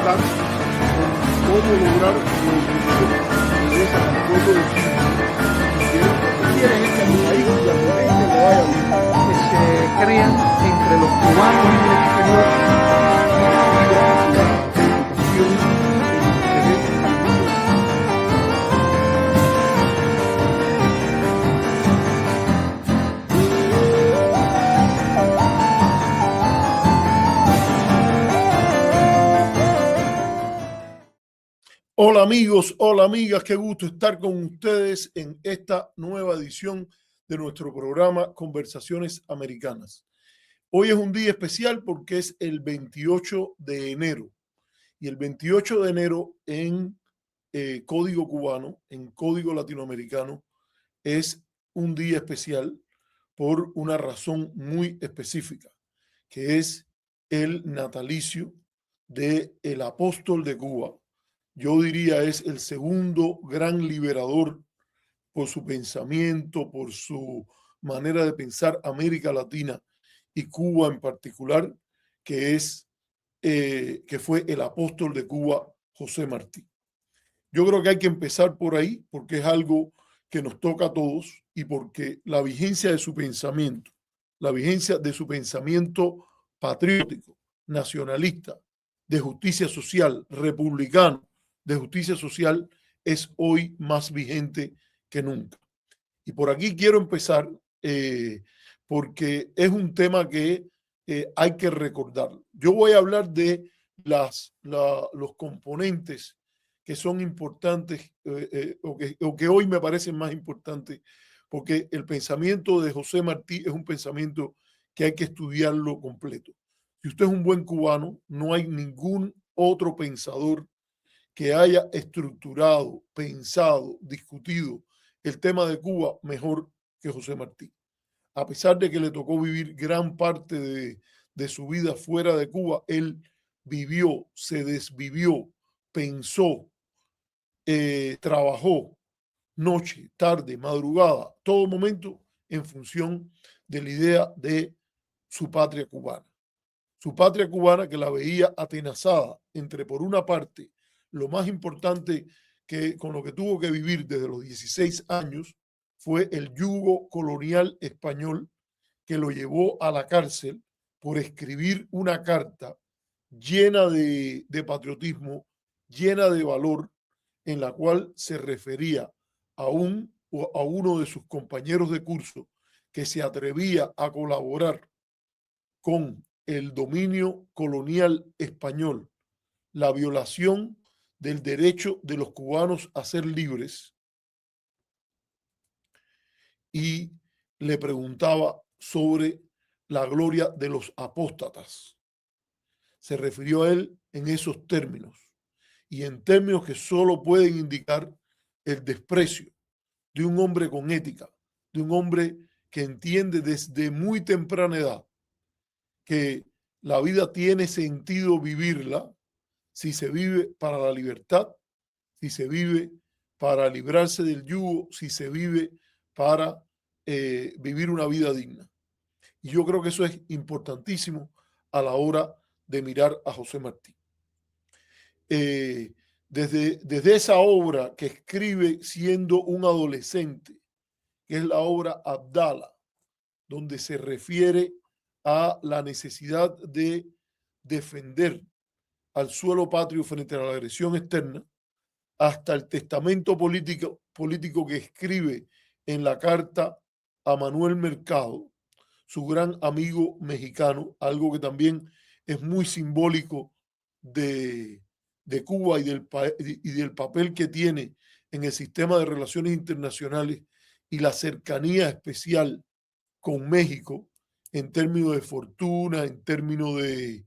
conversar cómo lograr que esa pueblo de Chile y que quieren este país y a la gente le vaya bien. Que se crean entre los cubanos en el exterior Hola amigos, hola amigas, qué gusto estar con ustedes en esta nueva edición de nuestro programa Conversaciones Americanas. Hoy es un día especial porque es el 28 de enero y el 28 de enero en código cubano, en código latinoamericano, es un día especial por una razón muy específica, que es el natalicio del apóstol de Cuba. Yo diría es el segundo gran liberador por su pensamiento, por su manera de pensar América Latina y Cuba en particular, que fue el apóstol de Cuba, José Martí. Yo creo que hay que empezar por ahí porque es algo que nos toca a todos y porque la vigencia de su pensamiento, la vigencia de su pensamiento patriótico, nacionalista, de justicia social, republicano, de justicia social, es hoy más vigente que nunca. Y por aquí quiero empezar porque es un tema que hay que recordar. Yo voy a hablar de los componentes que son importantes o que hoy me parecen más importantes, porque el pensamiento de José Martí es un pensamiento que hay que estudiarlo completo. Si usted es un buen cubano, no hay ningún otro pensador que haya estructurado, pensado, discutido el tema de Cuba mejor que José Martí. A pesar de que le tocó vivir gran parte de su vida fuera de Cuba, él vivió, se desvivió, pensó, trabajó noche, tarde, madrugada, todo momento en función de la idea de su patria cubana. Su patria cubana que la veía atenazada entre, por una parte, lo más importante que con lo que tuvo que vivir desde los 16 años fue el yugo colonial español que lo llevó a la cárcel por escribir una carta llena de patriotismo, llena de valor, en la cual se refería a uno de sus compañeros de curso que se atrevía a colaborar con el dominio colonial español, la violación del derecho de los cubanos a ser libres, y le preguntaba sobre la gloria de los apóstatas. Se refirió a él en esos términos y en términos que solo pueden indicar el desprecio de un hombre con ética, de un hombre que entiende desde muy temprana edad que la vida tiene sentido vivirla si se vive para la libertad, si se vive para librarse del yugo, si se vive para vivir una vida digna. Y yo creo que eso es importantísimo a la hora de mirar a José Martí. Desde esa obra que escribe siendo un adolescente, que es la obra Abdala, donde se refiere a la necesidad de defender al suelo patrio frente a la agresión externa, hasta el testamento político que escribe en la carta a Manuel Mercado, su gran amigo mexicano, algo que también es muy simbólico de Cuba y del papel que tiene en el sistema de relaciones internacionales y la cercanía especial con México en términos de fortuna, en términos de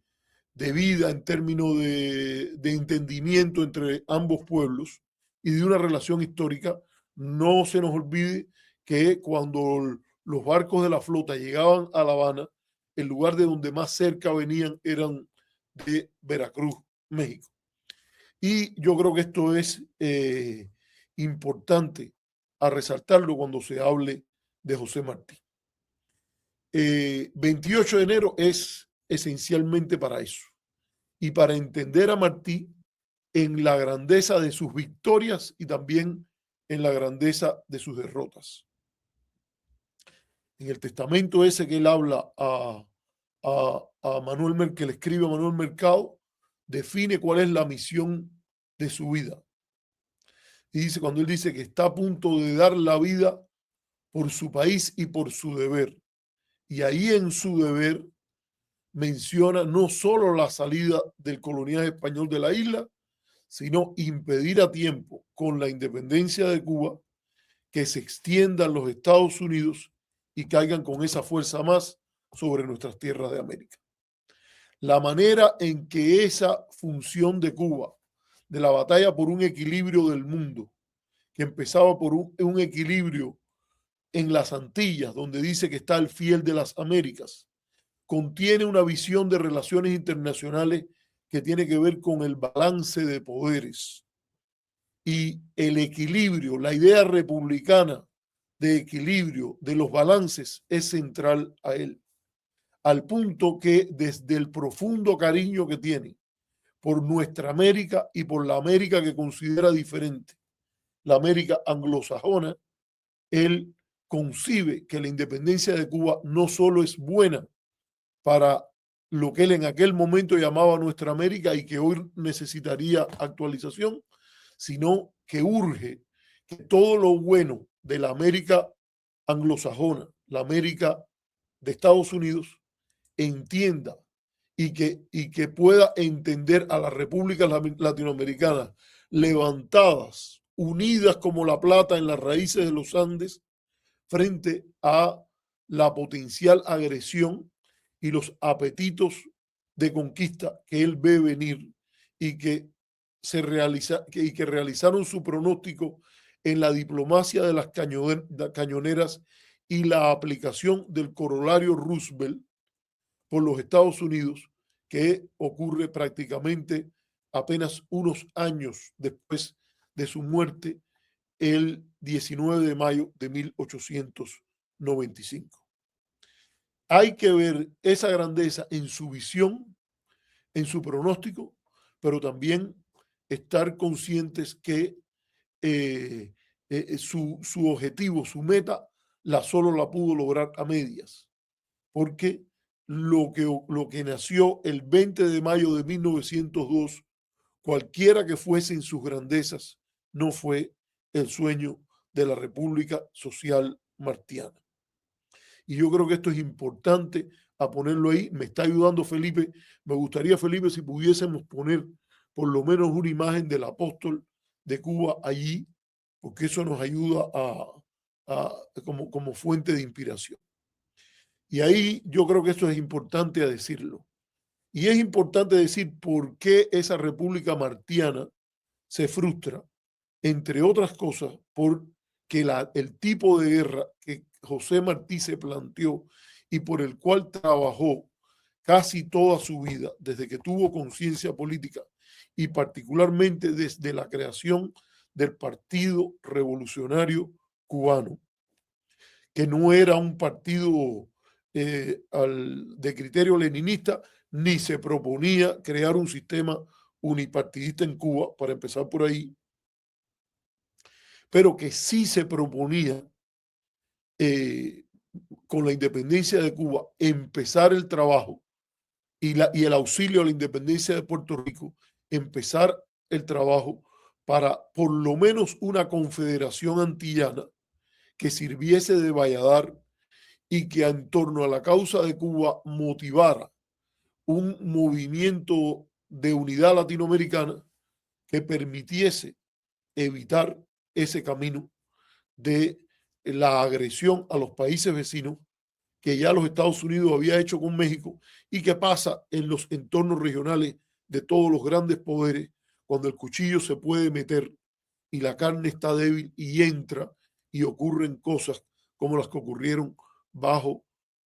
vida, en términos de entendimiento entre ambos pueblos y de una relación histórica. No se nos olvide que cuando los barcos de la flota llegaban a La Habana, el lugar de donde más cerca venían eran de Veracruz, México. Y yo creo que esto es importante a resaltarlo cuando se hable de José Martí. 28 de enero es esencialmente para eso. y para entender a Martí en la grandeza de sus victorias y también en la grandeza de sus derrotas. En el testamento ese que él habla a Manuel, que le escribe a Manuel Mercado, define cuál es la misión de su vida. Y dice, cuando él dice que está a punto de dar la vida por su país y por su deber. Y ahí en su deber menciona no solo la salida del coloniaje español de la isla, sino impedir a tiempo, con la independencia de Cuba, que se extiendan los Estados Unidos y caigan con esa fuerza más sobre nuestras tierras de América. La manera en que esa función de Cuba, de la batalla por un equilibrio del mundo, que empezaba por un equilibrio en las Antillas, donde dice que está el fiel de las Américas, contiene una visión de relaciones internacionales que tiene que ver con el balance de poderes y el equilibrio, la idea republicana de equilibrio de los balances es central a él, al punto que desde el profundo cariño que tiene por nuestra América y por la América que considera diferente, la América anglosajona, él concibe que la independencia de Cuba no solo es buena para lo que él en aquel momento llamaba nuestra América y que hoy necesitaría actualización, sino que urge que todo lo bueno de la América anglosajona, la América de Estados Unidos, entienda y que pueda entender a las repúblicas latinoamericanas levantadas, unidas como la plata en las raíces de los Andes, frente a la potencial agresión y los apetitos de conquista que él ve venir y que realizaron su pronóstico en la diplomacia de las cañoneras y la aplicación del corolario Roosevelt por los Estados Unidos, que ocurre prácticamente apenas unos años después de su muerte, el 19 de mayo de 1895. Hay que ver esa grandeza en su visión, en su pronóstico, pero también estar conscientes que su objetivo, su meta, solo la pudo lograr a medias, porque lo que nació el 20 de mayo de 1902, cualquiera que fuesen sus grandezas, no fue el sueño de la República Social Martiana. Y yo creo que esto es importante a ponerlo ahí. Me está ayudando Felipe. Me gustaría, Felipe, si pudiésemos poner por lo menos una imagen del apóstol de Cuba allí, porque eso nos ayuda como fuente de inspiración. Y ahí yo creo que esto es importante a decirlo. Y es importante decir por qué esa República Martiana se frustra, entre otras cosas, porque el tipo de guerra que José Martí se planteó y por el cual trabajó casi toda su vida, desde que tuvo conciencia política y particularmente desde la creación del Partido Revolucionario Cubano, que no era un partido de criterio leninista, ni se proponía crear un sistema unipartidista en Cuba, para empezar por ahí, pero que sí se proponía con la independencia de Cuba empezar el trabajo y el auxilio a la independencia de Puerto Rico, empezar el trabajo para por lo menos una confederación antillana que sirviese de valladar y que en torno a la causa de Cuba motivara un movimiento de unidad latinoamericana que permitiese evitar ese camino de la agresión a los países vecinos que ya los Estados Unidos había hecho con México y que pasa en los entornos regionales de todos los grandes poderes cuando el cuchillo se puede meter y la carne está débil y entra y ocurren cosas como las que ocurrieron bajo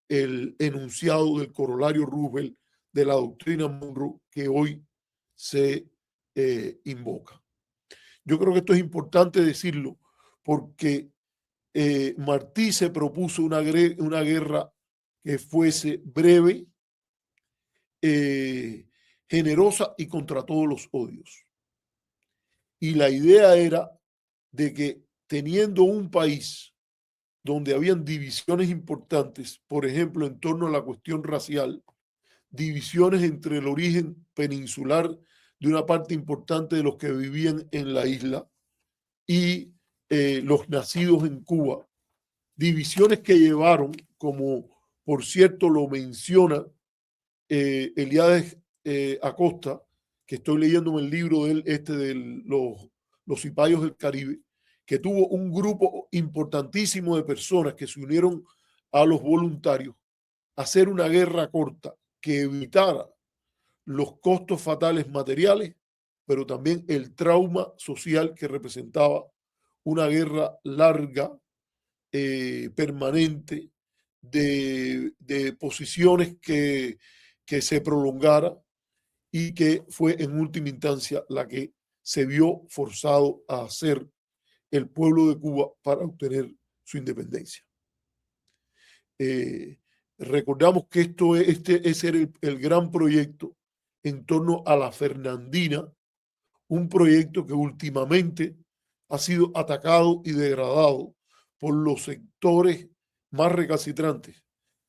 el enunciado del corolario Roosevelt de la doctrina Monroe que hoy se invoca. Yo creo que esto es importante decirlo porque Martí se propuso una guerra que fuese breve, generosa y contra todos los odios. Y la idea era de que teniendo un país donde habían divisiones importantes, por ejemplo, en torno a la cuestión racial, divisiones entre el origen peninsular de una parte importante de los que vivían en la isla y los nacidos en Cuba, divisiones que llevaron, como por cierto lo menciona Eliades Acosta, que estoy leyéndome el libro de él, de los cipayos del Caribe, que tuvo un grupo importantísimo de personas que se unieron a los voluntarios a hacer una guerra corta que evitara los costos fatales materiales, pero también el trauma social que representaba una guerra larga, permanente, de posiciones que se prolongara y que fue en última instancia la que se vio forzado a hacer el pueblo de Cuba para obtener su independencia. Recordamos que ese era el gran proyecto en torno a la Fernandina, un proyecto que últimamente ha sido atacado y degradado por los sectores más recalcitrantes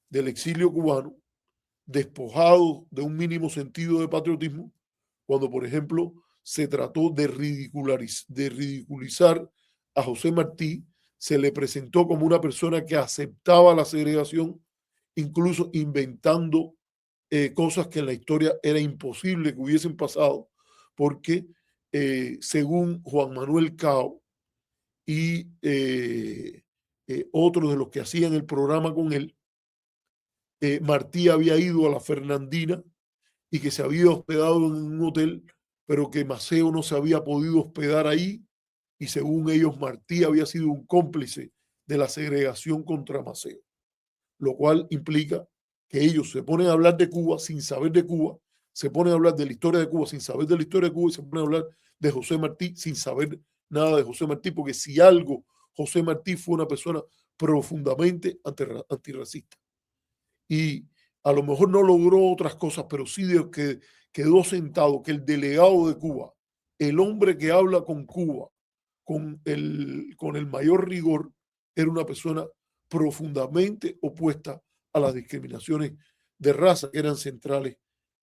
del exilio cubano, despojados de un mínimo sentido de patriotismo, cuando, por ejemplo, se trató de ridiculizar a José Martí, se le presentó como una persona que aceptaba la segregación, incluso inventando cosas que en la historia era imposible que hubiesen pasado, porque según Juan Manuel Cao y otros de los que hacían el programa con él, Martí había ido a la Fernandina y que se había hospedado en un hotel, pero que Maceo no se había podido hospedar ahí, y según ellos Martí había sido un cómplice de la segregación contra Maceo, lo cual implica que ellos se ponen a hablar de Cuba sin saber de Cuba, se ponen a hablar de la historia de Cuba sin saber de la historia de Cuba, y se ponen a hablar de José Martí sin saber nada de José Martí, porque si algo, José Martí fue una persona profundamente antirracista. Y a lo mejor no logró otras cosas, pero sí que quedó sentado que el delegado de Cuba, el hombre que habla con Cuba con el mayor rigor, era una persona profundamente opuesta a las discriminaciones de raza que eran centrales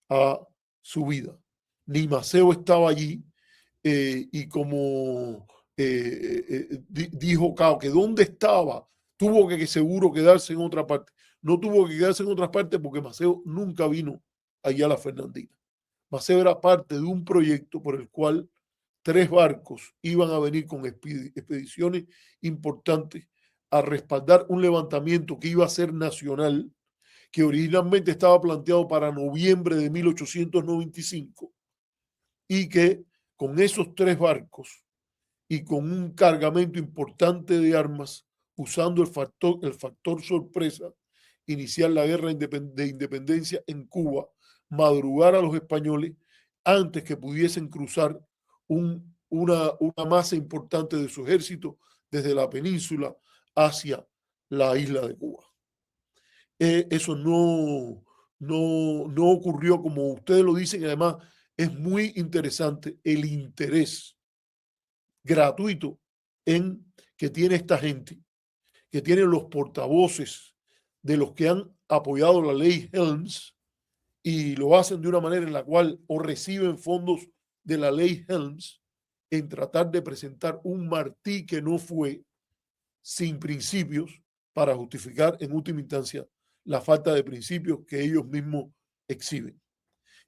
a su vida. Ni Maceo estaba allí, y como dijo Cao, que dónde estaba, tuvo que seguro quedarse en otra parte. No tuvo que quedarse en otras partes porque Maceo nunca vino allá a la Fernandina. Maceo era parte de un proyecto por el cual 3 barcos iban a venir con expediciones importantes a respaldar un levantamiento que iba a ser nacional, que originalmente estaba planteado para noviembre de 1895, y que con esos 3 barcos y con un cargamento importante de armas, usando el factor sorpresa, iniciar la guerra de independencia en Cuba, madrugar a los españoles antes que pudiesen cruzar una masa importante de su ejército desde la península hacia la isla de Cuba. Eso no ocurrió como ustedes lo dicen, y además es muy interesante el interés gratuito que tiene esta gente, que tienen los portavoces de los que han apoyado la ley Helms, y lo hacen de una manera en la cual o reciben fondos de la ley Helms, en tratar de presentar un Martí que no fue, sin principios, para justificar en última instancia la falta de principios que ellos mismos exhiben.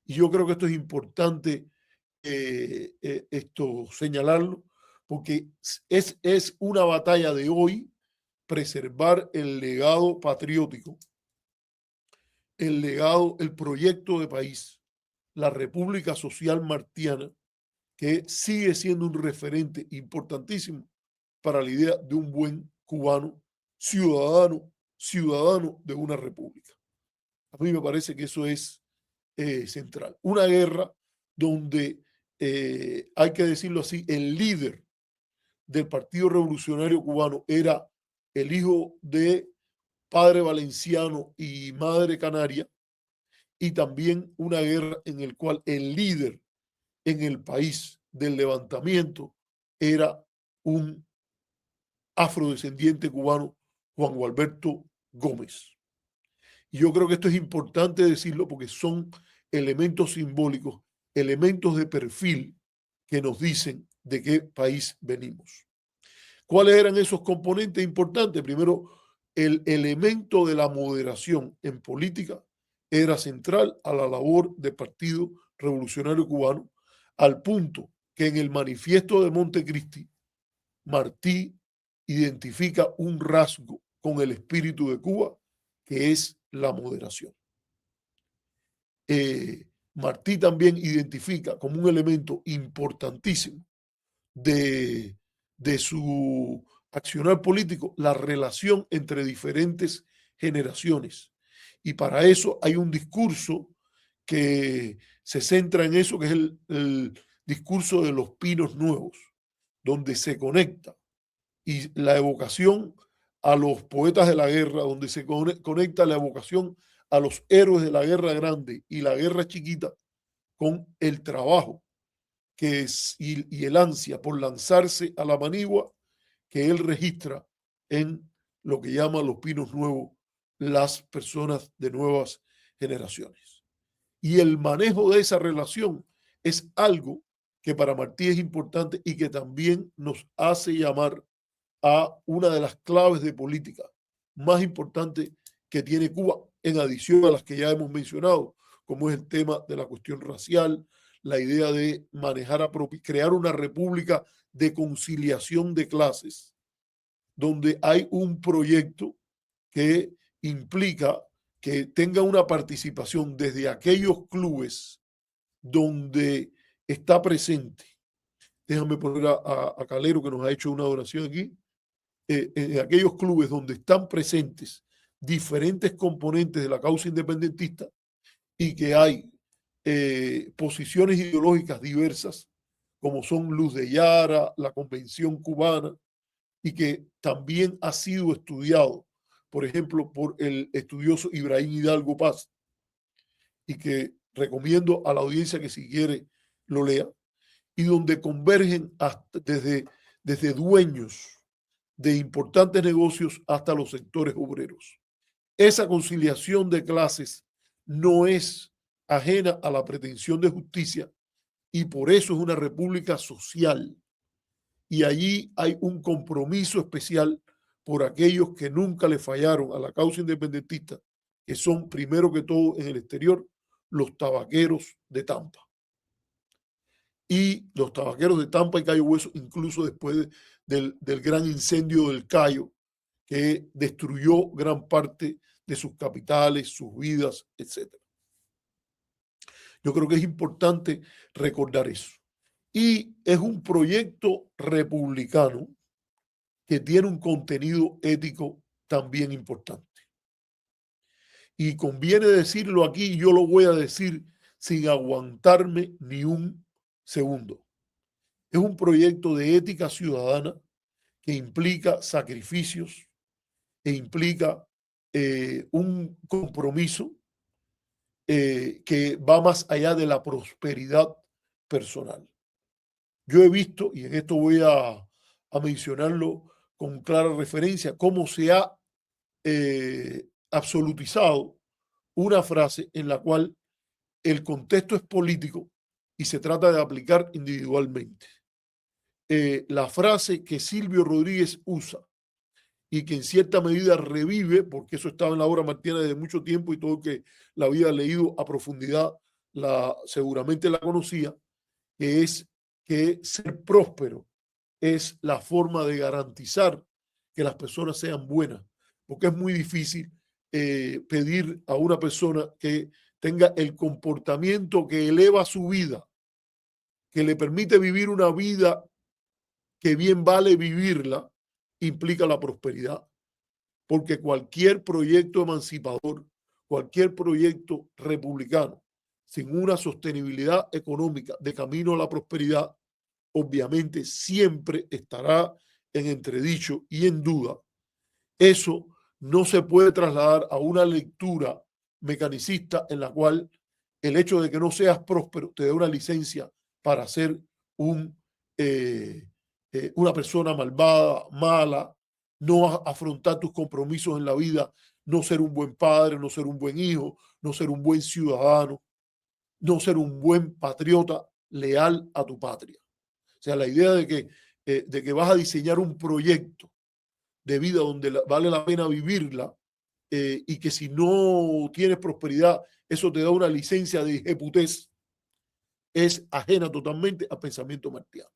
Y yo creo que esto es importante señalarlo, porque es una batalla de hoy preservar el legado patriótico, el proyecto de país, la República Social Martiana, que sigue siendo un referente importantísimo para la idea de un buen cubano ciudadano de una república. A mí me parece que eso es central. Una guerra donde, hay que decirlo así, el líder del Partido Revolucionario Cubano era el hijo de padre valenciano y madre canaria, y también una guerra en la cual el líder en el país del levantamiento era un afrodescendiente cubano, Juan Gualberto Gómez. Y yo creo que esto es importante decirlo porque son elementos simbólicos, elementos de perfil que nos dicen de qué país venimos. ¿Cuáles eran esos componentes importantes? Primero, el elemento de la moderación en política era central a la labor del Partido Revolucionario Cubano, al punto que en el manifiesto de Montecristi, Martí identifica un rasgo con el espíritu de Cuba, que es la moderación. Martí también identifica como un elemento importantísimo de su accionar político la relación entre diferentes generaciones. Y para eso hay un discurso que se centra en eso, que es el discurso de los pinos nuevos, donde se conecta y la evocación a los poetas de la guerra, donde se conecta la evocación a los héroes de la guerra grande y la guerra chiquita con el trabajo que es, y el ansia por lanzarse a la manigua que él registra en lo que llama los pinos nuevos, las personas de nuevas generaciones. Y el manejo de esa relación es algo que para Martí es importante y que también nos hace llamar a una de las claves de política más importantes que tiene Cuba, en adición a las que ya hemos mencionado, como es el tema de la cuestión racial, la idea de manejar, crear una república de conciliación de clases, donde hay un proyecto que implica que tenga una participación desde aquellos clubes donde está presente. Déjame poner a Calero, que nos ha hecho una donación aquí. En aquellos clubes donde están presentes diferentes componentes de la causa independentista y que hay posiciones ideológicas diversas, como son Luz de Yara, la Convención Cubana, y que también ha sido estudiado, por ejemplo, por el estudioso Ibrahim Hidalgo Paz, y que recomiendo a la audiencia que si quiere lo lea, y donde convergen hasta desde dueños de importantes negocios hasta los sectores obreros. Esa conciliación de clases no es ajena a la pretensión de justicia y por eso es una república social. Y allí hay un compromiso especial por aquellos que nunca le fallaron a la causa independentista, que son primero que todo en el exterior los tabaqueros de Tampa. Y los tabaqueros de Tampa y Cayo Hueso, incluso después del gran incendio del Cayo, que destruyó gran parte de sus capitales, sus vidas, etc. Yo creo que es importante recordar eso. Y es un proyecto republicano que tiene un contenido ético también importante. Y conviene decirlo aquí, yo lo voy a decir sin aguantarme ni un segundo. Es un proyecto de ética ciudadana que implica sacrificios e implica un compromiso que va más allá de la prosperidad personal. Yo he visto, y en esto voy a mencionarlo con clara referencia, cómo se ha absolutizado una frase en la cual el contexto es político y se trata de aplicar individualmente. La frase que Silvio Rodríguez usa y que en cierta medida revive, porque eso estaba en la obra martiana desde mucho tiempo y todo el que la había leído a profundidad seguramente la conocía, que es que ser próspero es la forma de garantizar que las personas sean buenas, porque es muy difícil pedir a una persona que tenga el comportamiento que eleva su vida, que le permite vivir una vida que bien vale vivirla, implica la prosperidad. Porque cualquier proyecto emancipador, cualquier proyecto republicano, sin una sostenibilidad económica de camino a la prosperidad, obviamente siempre estará en entredicho y en duda. Eso no se puede trasladar a una lectura mecanicista en la cual el hecho de que no seas próspero te da una licencia para ser una persona malvada, mala, no afrontar tus compromisos en la vida, no ser un buen padre, no ser un buen hijo, no ser un buen ciudadano, no ser un buen patriota leal a tu patria. O sea, la idea de que vas a diseñar un proyecto de vida donde vale la pena vivirla, y que si no tienes prosperidad, eso te da una licencia de ejecutez, es ajena totalmente al pensamiento martiano,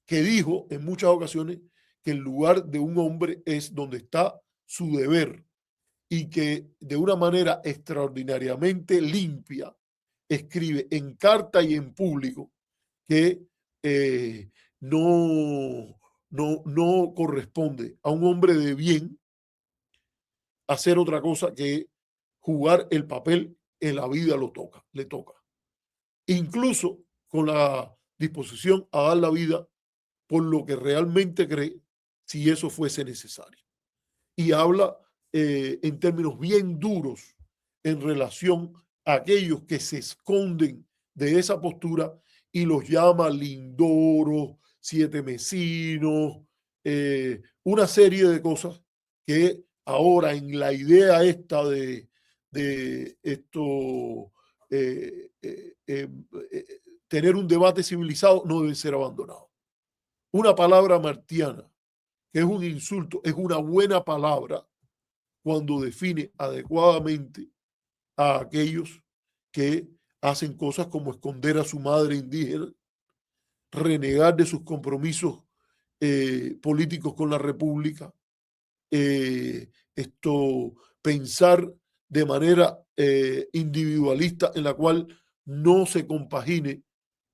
que dijo en muchas ocasiones que el lugar de un hombre es donde está su deber, y que de una manera extraordinariamente limpia escribe en carta y en público que no corresponde a un hombre de bien hacer otra cosa que jugar el papel en la vida le toca. Incluso con la disposición a dar la vida por lo que realmente cree, si eso fuese necesario. Y habla en términos bien duros en relación a aquellos que se esconden de esa postura y los llama lindoros, siete mesinos, una serie de cosas que ahora en la idea esta de esto, tener un debate civilizado no debe ser abandonado. Una palabra martiana que es un insulto, es una buena palabra cuando define adecuadamente a aquellos que hacen cosas como esconder a su madre indígena, renegar de sus compromisos políticos con la República, pensar de manera individualista en la cual no se compagine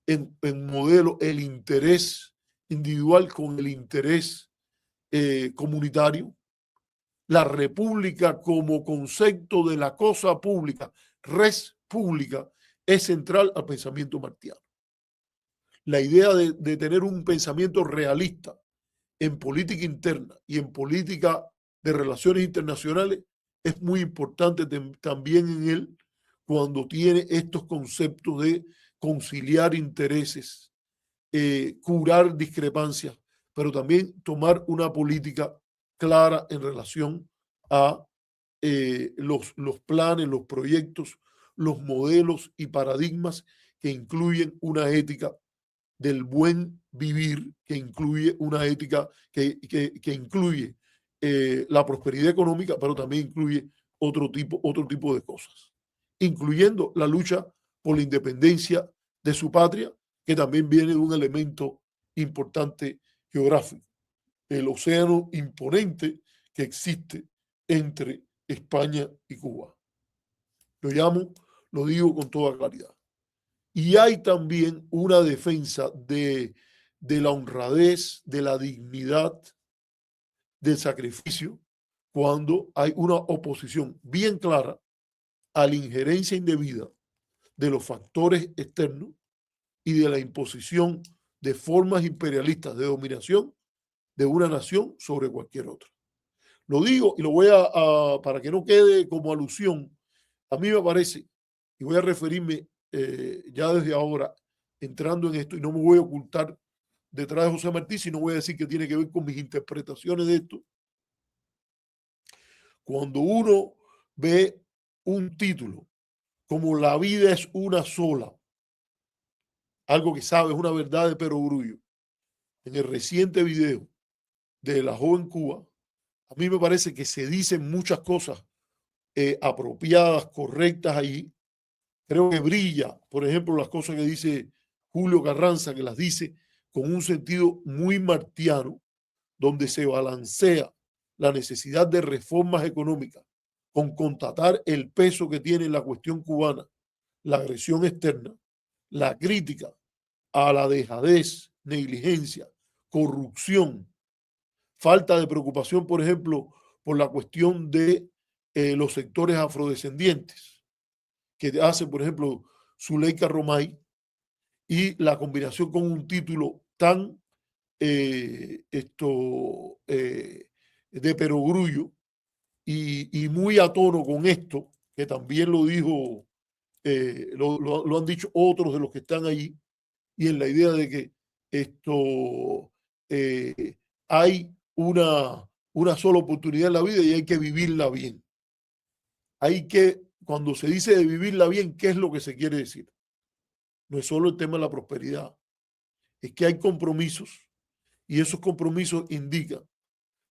en modelo el interés individual con el interés comunitario. La república como concepto de la cosa pública, res pública, es central al pensamiento martiano. La idea de tener un pensamiento realista en política interna y en política de relaciones internacionales es muy importante también en él, cuando tiene estos conceptos de conciliar intereses, curar discrepancias, pero también tomar una política clara en relación a los planes, los proyectos, los modelos y paradigmas que incluyen una ética del buen vivir, que incluye una ética que incluye la prosperidad económica, pero también incluye otro tipo de cosas, incluyendo la lucha por la independencia de su patria, que también viene de un elemento importante geográfico, el océano imponente que existe entre España y Cuba. Lo digo con toda claridad. Y hay también una defensa de la honradez, de la dignidad, del sacrificio, cuando hay una oposición bien clara a la injerencia indebida de los factores externos y de la imposición de formas imperialistas de dominación de una nación sobre cualquier otra. Lo digo y lo voy para que no quede como alusión, a mí me parece, y voy a referirme ya desde ahora, entrando en esto, y no me voy a ocultar detrás de José Martí, sino voy a decir que tiene que ver con mis interpretaciones de esto. Cuando uno ve un título como La vida es una sola, algo que sabe, es una verdad de perogrullo, en el reciente video de la joven Cuba, a mí me parece que se dicen muchas cosas apropiadas, correctas ahí. Creo que brilla, por ejemplo, las cosas que dice Julio Carranza, que las dice con un sentido muy martiano, donde se balancea la necesidad de reformas económicas con constatar el peso que tiene la cuestión cubana, la agresión externa, la crítica a la dejadez, negligencia, corrupción, falta de preocupación, por ejemplo, por la cuestión de los sectores afrodescendientes, que hace, por ejemplo, Zuleika Romay, y la combinación con un título tan de perogrullo y muy a tono con esto, que también lo dijo, lo han dicho otros de los que están allí, y en la idea de que esto hay una sola oportunidad en la vida y hay que vivirla bien. Hay que, cuando se dice de vivirla bien, ¿qué es lo que se quiere decir? No es solo el tema de la prosperidad, es que hay compromisos y esos compromisos indican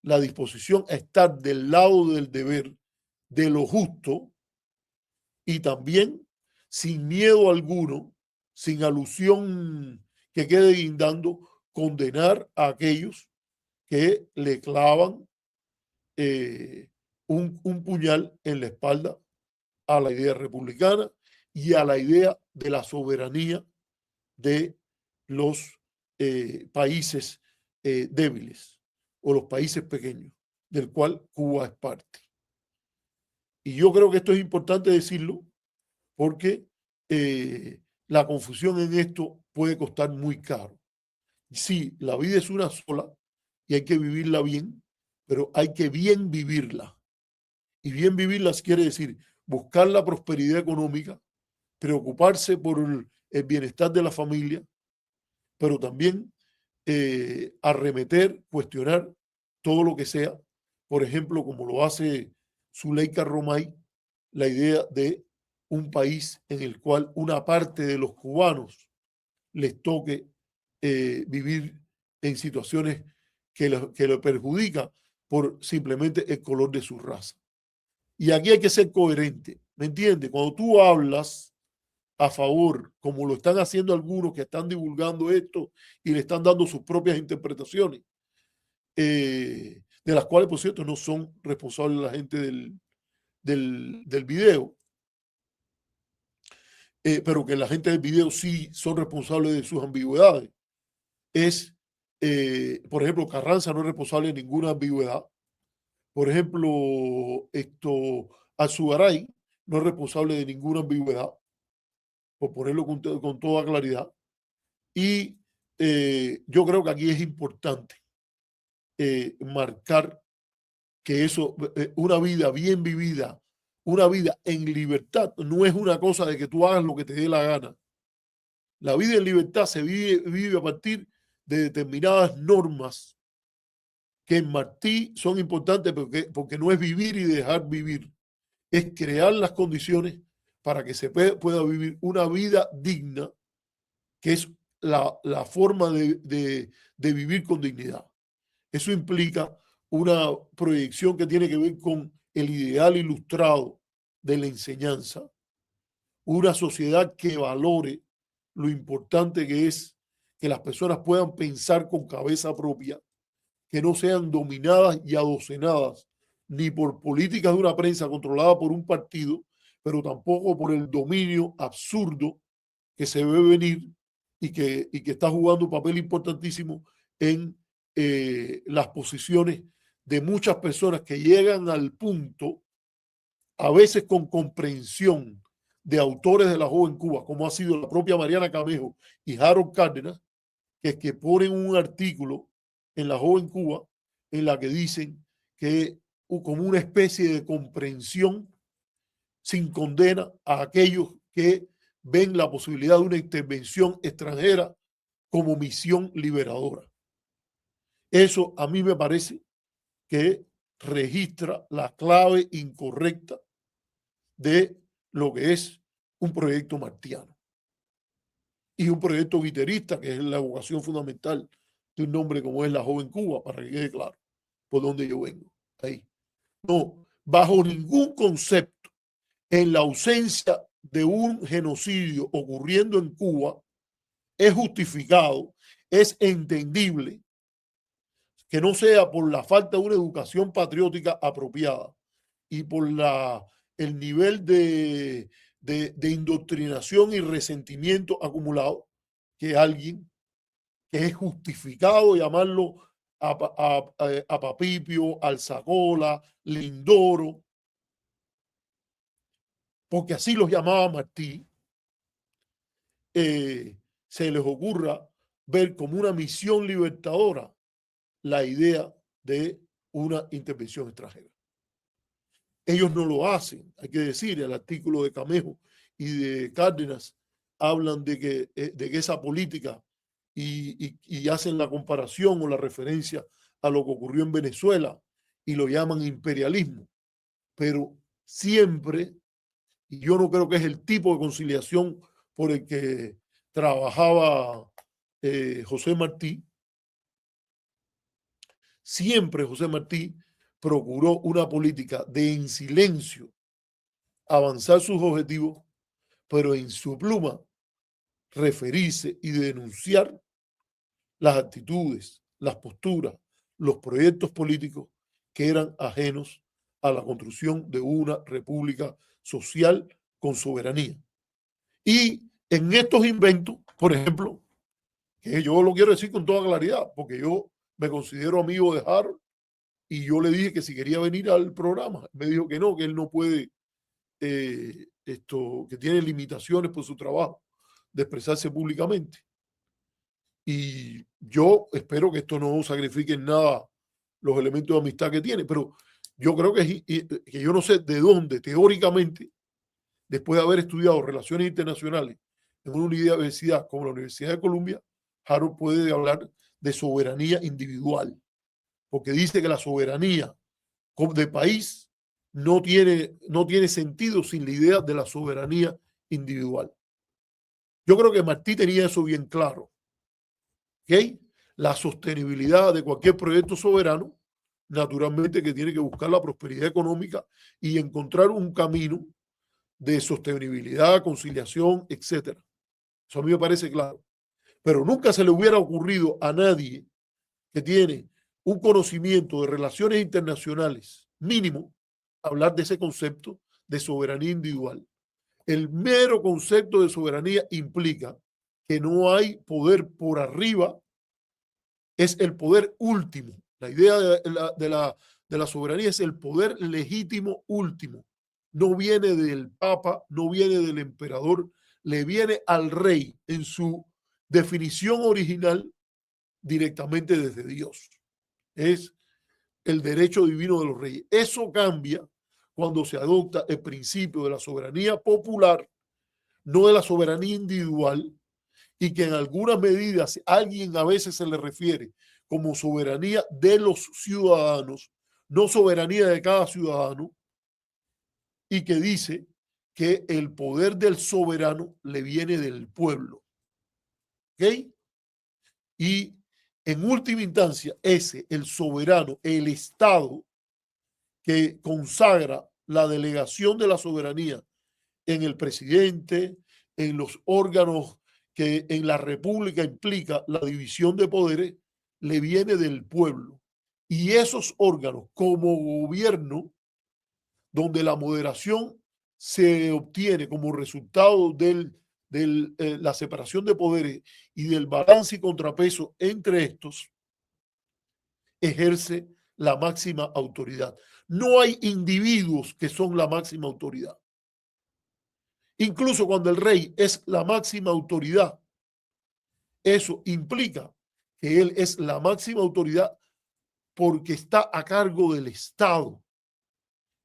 la disposición a estar del lado del deber, de lo justo y también sin miedo alguno, sin alusión que quede guindando, condenar a aquellos que le clavan un puñal en la espalda a la idea republicana y a la idea de la soberanía de los países débiles o los países pequeños, del cual Cuba es parte. Y yo creo que esto es importante decirlo porque la confusión en esto puede costar muy caro. Sí, la vida es una sola y hay que vivirla bien, pero hay que bien vivirla. Y bien vivirla quiere decir buscar la prosperidad económica, preocuparse por el bienestar de la familia, pero también arremeter, cuestionar todo lo que sea. Por ejemplo, como lo hace Zuleika Romay, la idea de un país en el cual una parte de los cubanos les toque vivir en situaciones que lo perjudican por simplemente el color de su raza. Y aquí hay que ser coherente, ¿me entiendes? Cuando tú hablas a favor, como lo están haciendo algunos que están divulgando esto y le están dando sus propias interpretaciones, de las cuales, por cierto, no son responsables la gente del video, pero que la gente del video sí son responsables de sus ambigüedades. Por ejemplo, Carranza no es responsable de ninguna ambigüedad. Por ejemplo, Alzugaray no es responsable de ninguna ambigüedad, por ponerlo con toda claridad. Y yo creo que aquí es importante marcar que eso, una vida bien vivida, una vida en libertad, no es una cosa de que tú hagas lo que te dé la gana. La vida en libertad se vive a partir de determinadas normas que en Martí son importantes porque no es vivir y dejar vivir, es crear las condiciones para que se pueda vivir una vida digna, que es la forma de vivir con dignidad. Eso implica una proyección que tiene que ver con el ideal ilustrado de la enseñanza, una sociedad que valore lo importante que es que las personas puedan pensar con cabeza propia, que no sean dominadas y adocenadas ni por políticas de una prensa controlada por un partido, pero tampoco por el dominio absurdo que se ve venir y que está jugando un papel importantísimo en las posiciones de muchas personas que llegan al punto, a veces con comprensión de autores de la joven Cuba, como ha sido la propia Mariana Camejo y Harold Cárdenas, que ponen un artículo en la joven Cuba en la que dicen que como una especie de comprensión sin condena a aquellos que ven la posibilidad de una intervención extranjera como misión liberadora. Eso a mí me parece que registra la clave incorrecta de lo que es un proyecto martiano y un proyecto guiterista, que es la vocación fundamental de un nombre como es la joven Cuba, para que quede claro por dónde yo vengo. Ahí. No, bajo ningún concepto, en la ausencia de un genocidio ocurriendo en Cuba, es justificado, es entendible que no sea por la falta de una educación patriótica apropiada y por el nivel de indoctrinación y resentimiento acumulado, que alguien que es justificado llamarlo a Papipio, Alzagola, Lindoro, porque así los llamaba Martí, se les ocurra ver como una misión libertadora la idea de una intervención extranjera. Ellos no lo hacen, hay que decir, el artículo de Camejo y de Cárdenas hablan de que esa política y hacen la comparación o la referencia a lo que ocurrió en Venezuela y lo llaman imperialismo. Pero siempre, y yo no creo que es el tipo de conciliación por el que trabajaba José Martí, siempre José Martí procuró una política de en silencio avanzar sus objetivos, pero en su pluma referirse y denunciar las actitudes, las posturas, los proyectos políticos que eran ajenos a la construcción de una república social con soberanía. Y en estos inventos, por ejemplo, que yo lo quiero decir con toda claridad, porque yo me considero amigo de Harold y yo le dije que si quería venir al programa, me dijo que no, que él no puede, que tiene limitaciones por su trabajo de expresarse públicamente. Y yo espero que esto no sacrifique en nada los elementos de amistad que tiene, pero yo creo que yo no sé de dónde, teóricamente, después de haber estudiado relaciones internacionales en una universidad como la Universidad de Columbia, Harold puede hablar de soberanía individual, porque dice que la soberanía de país no tiene sentido sin la idea de la soberanía individual. Yo creo que Martí tenía eso bien claro. ¿Okay? La sostenibilidad de cualquier proyecto soberano, naturalmente que tiene que buscar la prosperidad económica y encontrar un camino de sostenibilidad, conciliación, etcétera. Eso a mí me parece claro. Pero nunca se le hubiera ocurrido a nadie que tiene un conocimiento de relaciones internacionales mínimo hablar de ese concepto de soberanía individual. El mero concepto de soberanía implica que no hay poder por arriba, es el poder último. La idea de la soberanía es el poder legítimo último. No viene del Papa, no viene del emperador, le viene al rey en su definición original directamente desde Dios. Es el derecho divino de los reyes. Eso cambia cuando se adopta el principio de la soberanía popular, no de la soberanía individual, y que en algunas medidas alguien a veces se le refiere como soberanía de los ciudadanos, no soberanía de cada ciudadano, y que dice que el poder del soberano le viene del pueblo. ¿Ok? Y en última instancia, el soberano, el Estado que consagra la delegación de la soberanía en el presidente, en los órganos que en la república implica la división de poderes, le viene del pueblo. Y esos órganos como gobierno, donde la moderación se obtiene como resultado de la separación de poderes y del balance y contrapeso entre estos, ejerce la máxima autoridad. No hay individuos que son la máxima autoridad. Incluso cuando el rey es la máxima autoridad, eso implica que él es la máxima autoridad porque está a cargo del Estado.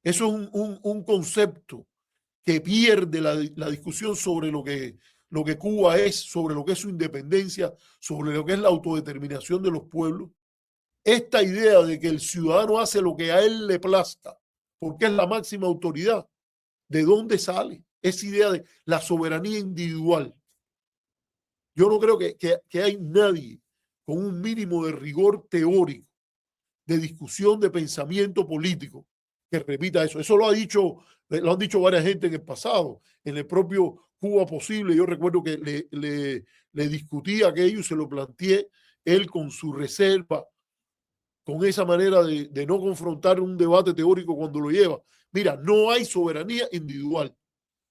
Eso es un concepto que pierde la discusión sobre lo que Cuba es, sobre lo que es su independencia, sobre lo que es la autodeterminación de los pueblos. Esta idea de que el ciudadano hace lo que a él le plazca, porque es la máxima autoridad, ¿de dónde sale esa idea de la soberanía individual? Yo no creo que hay nadie con un mínimo de rigor teórico, de discusión, de pensamiento político, que repita eso. Eso lo han dicho varias gente en el pasado, en el propio Cuba Posible. Yo recuerdo que le discutí aquello y se lo planteé él con su reserva, con esa manera de no confrontar un debate teórico cuando lo lleva. Mira, no hay soberanía individual.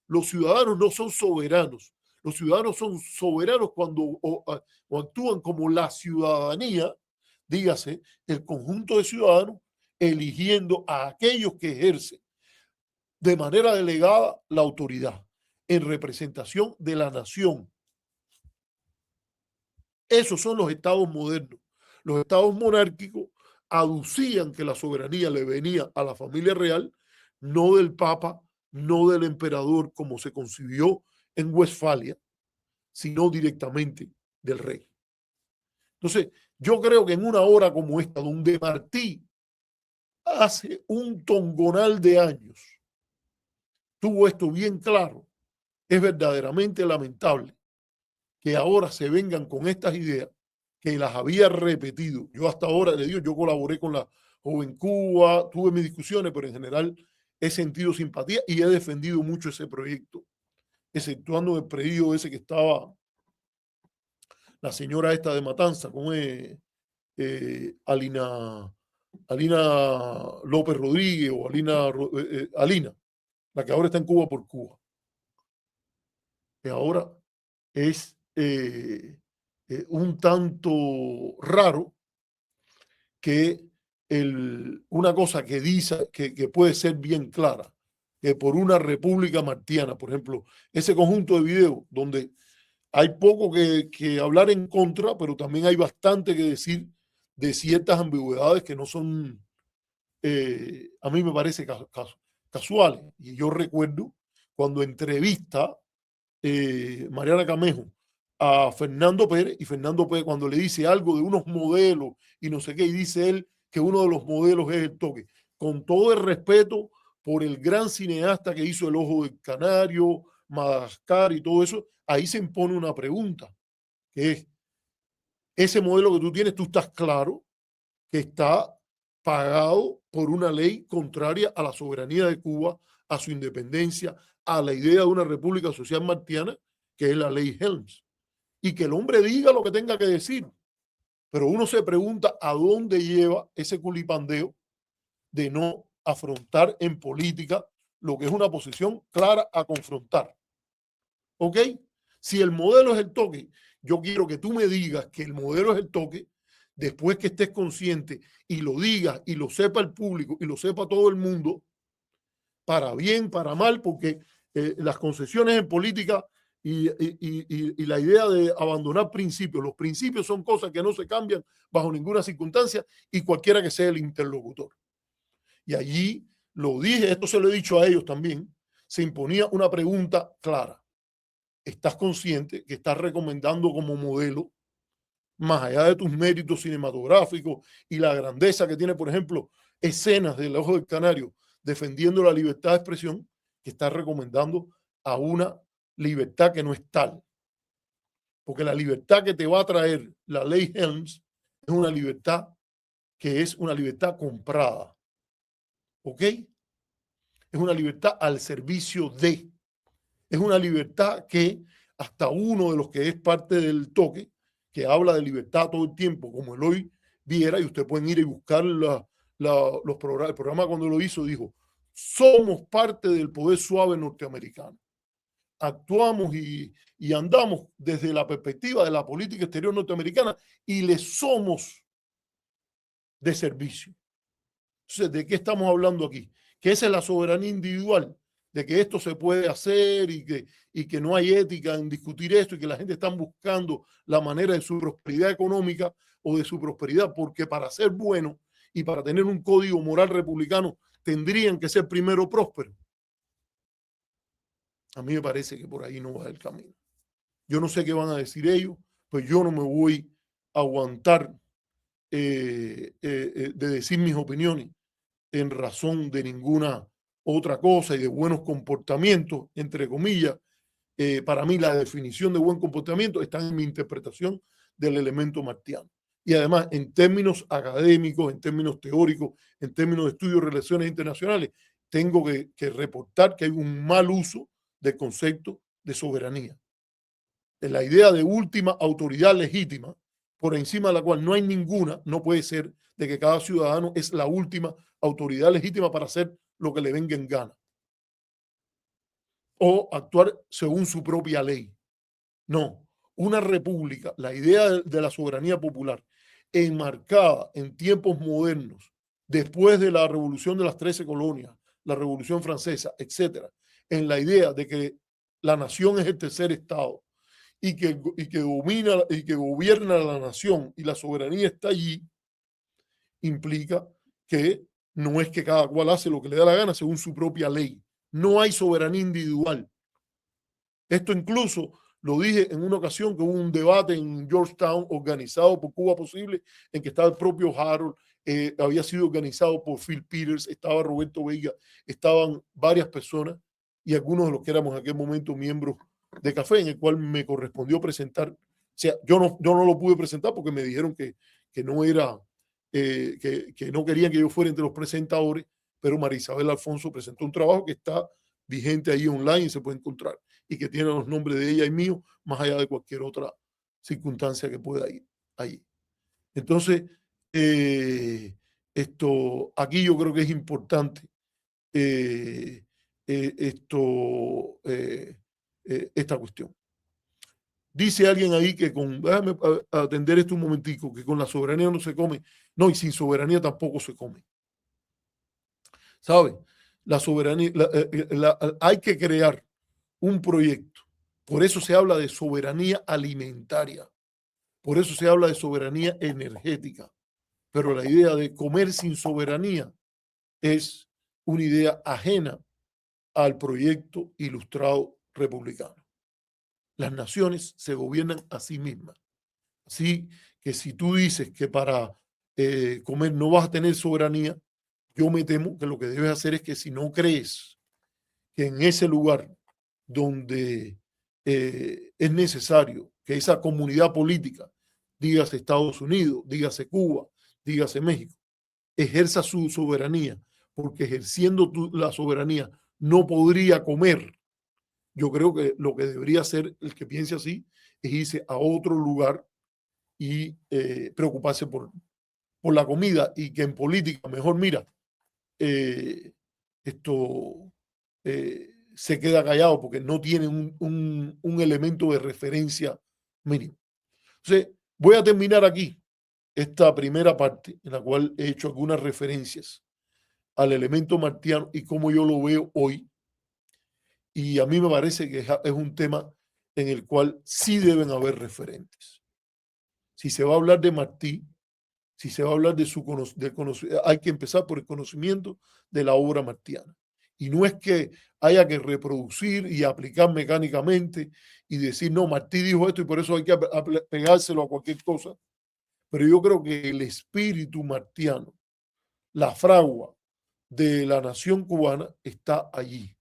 Los ciudadanos no son soberanos. Los ciudadanos son soberanos cuando o actúan como la ciudadanía, dígase, el conjunto de ciudadanos, eligiendo a aquellos que ejercen de manera delegada la autoridad en representación de la nación. Esos son los estados modernos. Los estados monárquicos aducían que la soberanía le venía a la familia real, no del Papa, no del emperador como se concibió en Westfalia, sino directamente del rey. Entonces, yo creo que en una hora como esta, donde Martí hace un tongonal de años tuvo esto bien claro, es verdaderamente lamentable que ahora se vengan con estas ideas que las había repetido. Yo hasta ahora, le digo, yo colaboré con la Joven Cuba, tuve mis discusiones, pero en general he sentido simpatía y he defendido mucho ese proyecto, exceptuando el predido ese que estaba la señora esta de Matanza, con Alina López Rodríguez o Alina, la que ahora está en Cuba por Cuba. Que ahora es un tanto raro que una cosa que dice que puede ser bien clara, que por una república martiana, por ejemplo, ese conjunto de videos donde hay poco que hablar en contra, pero también hay bastante que decir de ciertas ambigüedades que no son, a mí me parece casuales. Y yo recuerdo cuando entrevista Mariana Camejo a Fernando Pérez, y Fernando Pérez cuando le dice algo de unos modelos y no sé qué, y dice él que uno de los modelos es el toque, con todo el respeto por el gran cineasta que hizo El Ojo del Canario, Madagascar y todo eso, ahí se impone una pregunta, que es, ese modelo que tú tienes, tú estás claro que está pagado por una ley contraria a la soberanía de Cuba, a su independencia, a la idea de una república social martiana, que es la ley Helms. Y que el hombre diga lo que tenga que decir. Pero uno se pregunta a dónde lleva ese culipandeo de no afrontar en política lo que es una posición clara a confrontar. ¿Ok? Si el modelo es el toque, yo quiero que tú me digas que el modelo es el toque, después que estés consciente y lo digas y lo sepa el público y lo sepa todo el mundo, para bien, para mal, porque las concesiones en política y la idea de abandonar principios, los principios son cosas que no se cambian bajo ninguna circunstancia y cualquiera que sea el interlocutor. Y allí lo dije, esto se lo he dicho a ellos también, se imponía una pregunta clara. ¿Estás consciente que estás recomendando como modelo, más allá de tus méritos cinematográficos y la grandeza que tiene, por ejemplo, escenas del Ojo del Canario defendiendo la libertad de expresión, que estás recomendando a una libertad que no es tal? Porque la libertad que te va a traer la ley Helms es una libertad que es una libertad comprada. ¿Ok? Es una libertad al servicio de. Es una libertad que hasta uno de los que es parte del toque, que habla de libertad todo el tiempo, como Eloy Viera, y ustedes pueden ir y buscar el programa cuando lo hizo, dijo, somos parte del poder suave norteamericano. Actuamos y andamos desde la perspectiva de la política exterior norteamericana y le somos de servicio. Entonces, ¿de qué estamos hablando aquí? Que esa es la soberanía individual, de que esto se puede hacer y que no hay ética en discutir esto y que la gente está buscando la manera de su prosperidad económica o de su prosperidad, porque para ser bueno y para tener un código moral republicano tendrían que ser primero prósperos. A mí me parece que por ahí no va el camino. Yo no sé qué van a decir ellos, pues yo no me voy a aguantar de decir mis opiniones en razón de ninguna otra cosa y de buenos comportamientos, entre comillas. Para mí la definición de buen comportamiento está en mi interpretación del elemento martiano. Y además, en términos académicos, en términos teóricos, en términos de estudios de relaciones internacionales, tengo que reportar que hay un mal uso del concepto de soberanía. En la idea de última autoridad legítima, por encima de la cual no hay ninguna, no puede ser de que cada ciudadano es la última autoridad legítima para hacer lo que le venga en gana o actuar según su propia ley. No, una república, la idea de la soberanía popular, enmarcada en tiempos modernos, después de la revolución de las 13 colonias, la revolución francesa, etcétera, en la idea de que la nación es el tercer estado y que domina y que gobierna la nación y la soberanía está allí, implica que no es que cada cual hace lo que le da la gana según su propia ley. No hay soberanía individual. Esto incluso lo dije en una ocasión que hubo un debate en Georgetown organizado por Cuba Posible, en que estaba el propio Harold, había sido organizado por Phil Peters, estaba Roberto Veiga, estaban varias personas y algunos de los que éramos en aquel momento miembros de Café, en el cual me correspondió presentar. O sea, yo no lo pude presentar porque me dijeron que no era, que no querían que yo fuera entre los presentadores, pero María Isabel Alfonso presentó un trabajo que está vigente ahí online y se puede encontrar y que tiene los nombres de ella y mío, más allá de cualquier otra circunstancia que pueda ir ahí. Entonces, aquí yo creo que es importante esta cuestión. Dice alguien ahí que déjame atender esto un momentico, que con la soberanía no se come. No, y sin soberanía tampoco se come. ¿Sabe? La soberanía, hay que crear un proyecto. Por eso se habla de soberanía alimentaria. Por eso se habla de soberanía energética. Pero la idea de comer sin soberanía es una idea ajena al proyecto ilustrado republicano. Las naciones se gobiernan a sí mismas. Así que si tú dices que para comer no vas a tener soberanía, yo me temo que lo que debes hacer es que si no crees que en ese lugar donde es necesario que esa comunidad política, dígase Estados Unidos, dígase Cuba, dígase México, ejerza su soberanía, porque ejerciendo la soberanía no podría comer. Yo creo que lo que debería hacer el que piense así es irse a otro lugar y preocuparse por la comida, y que en política mejor, mira, se queda callado porque no tiene un elemento de referencia mínimo. Entonces, voy a terminar aquí esta primera parte en la cual he hecho algunas referencias al elemento martiano y cómo yo lo veo hoy. Y a mí me parece que es un tema en el cual sí deben haber referentes. Si se va a hablar de Martí, si se va a hablar de hay que empezar por el conocimiento de la obra martiana. Y no es que haya que reproducir y aplicar mecánicamente y decir, no, Martí dijo esto y por eso hay que pegárselo a cualquier cosa. Pero yo creo que el espíritu martiano, la fragua de la nación cubana está allí.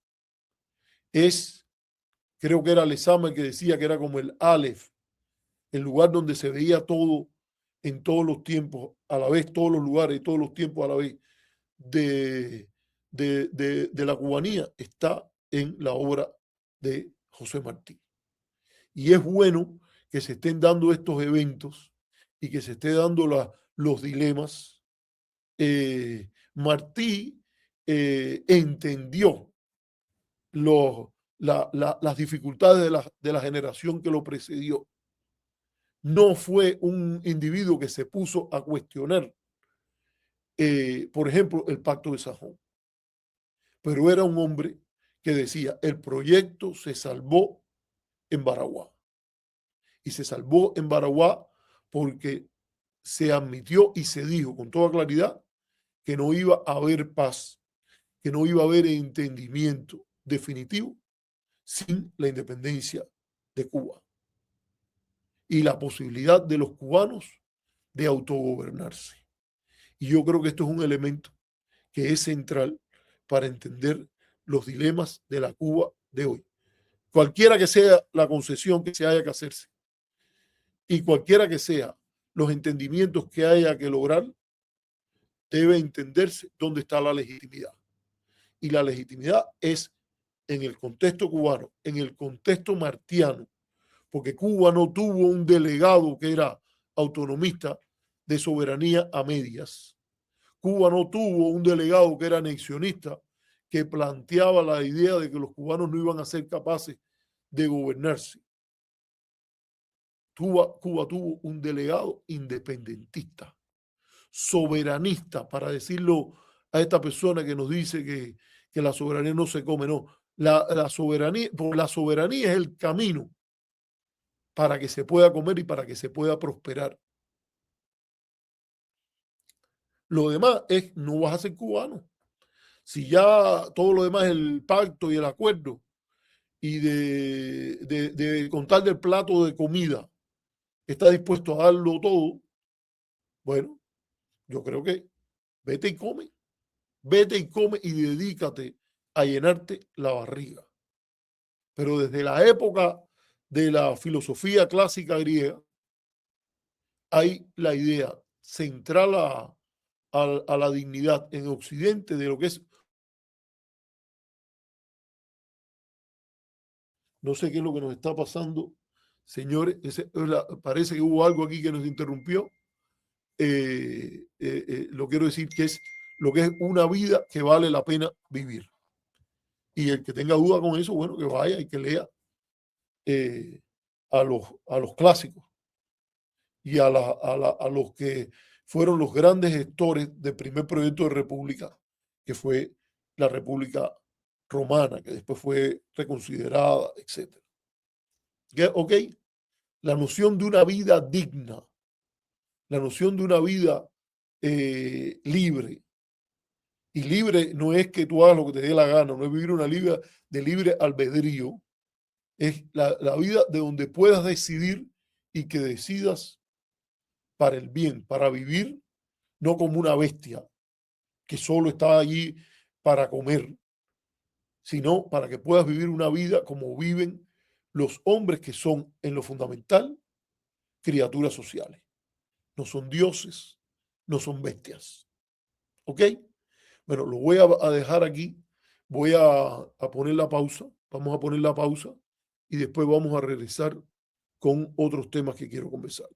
Creo que era Lezama el que decía que era como el Aleph, el lugar donde se veía todo en todos los tiempos, a la vez, todos los lugares y todos los tiempos a la vez de la cubanía, está en la obra de José Martí. Y es bueno que se estén dando estos eventos y que se estén dando los dilemas. Martí entendió las dificultades de la generación que lo precedió. No fue un individuo que se puso a cuestionar, por ejemplo, el Pacto de Sajón. Pero era un hombre que decía, el proyecto se salvó en Baraguá. Y se salvó en Baraguá porque se admitió y se dijo con toda claridad que no iba a haber paz, que no iba a haber entendimiento definitivo sin la independencia de Cuba y la posibilidad de los cubanos de autogobernarse. Y yo creo que esto es un elemento que es central para entender los dilemas de la Cuba de hoy. Cualquiera que sea la concesión que se haya que hacerse y cualquiera que sea los entendimientos que haya que lograr, debe entenderse dónde está la legitimidad. Y la legitimidad es en el contexto cubano, en el contexto martiano, porque Cuba no tuvo un delegado que era autonomista de soberanía a medias. Cuba no tuvo un delegado que era anexionista, que planteaba la idea de que los cubanos no iban a ser capaces de gobernarse. Cuba tuvo un delegado independentista, soberanista, para decirlo a esta persona que nos dice que la soberanía no se come. No, la soberanía es el camino para que se pueda comer y para que se pueda prosperar. Lo demás es, no vas a ser cubano. Si ya todo lo demás es el pacto y el acuerdo y de contar del plato de comida, está dispuesto a darlo todo, bueno, yo creo que vete y come. Vete y come y dedícate a llenarte la barriga. Pero desde la época de la filosofía clásica griega, hay la idea central a la dignidad en Occidente de lo que es, no sé qué es lo que nos está pasando, señores, parece que hubo algo aquí que nos interrumpió. Lo quiero decir que es lo que es una vida que vale la pena vivir. Y el que tenga duda con eso, bueno, que vaya y que lea a los clásicos y a los que fueron los grandes gestores del primer proyecto de república, que fue la República Romana, que después fue reconsiderada, etc. ¿Ok? La noción de una vida digna, la noción de una vida libre. Y libre no es que tú hagas lo que te dé la gana, no es vivir una vida de libre albedrío, es la vida de donde puedas decidir y que decidas para el bien, para vivir, no como una bestia que solo está allí para comer, sino para que puedas vivir una vida como viven los hombres que son, en lo fundamental, criaturas sociales. No son dioses, no son bestias. ¿Ok? Bueno, lo voy a dejar aquí. Voy a poner la pausa. Vamos a poner la pausa y después vamos a regresar con otros temas que quiero conversar.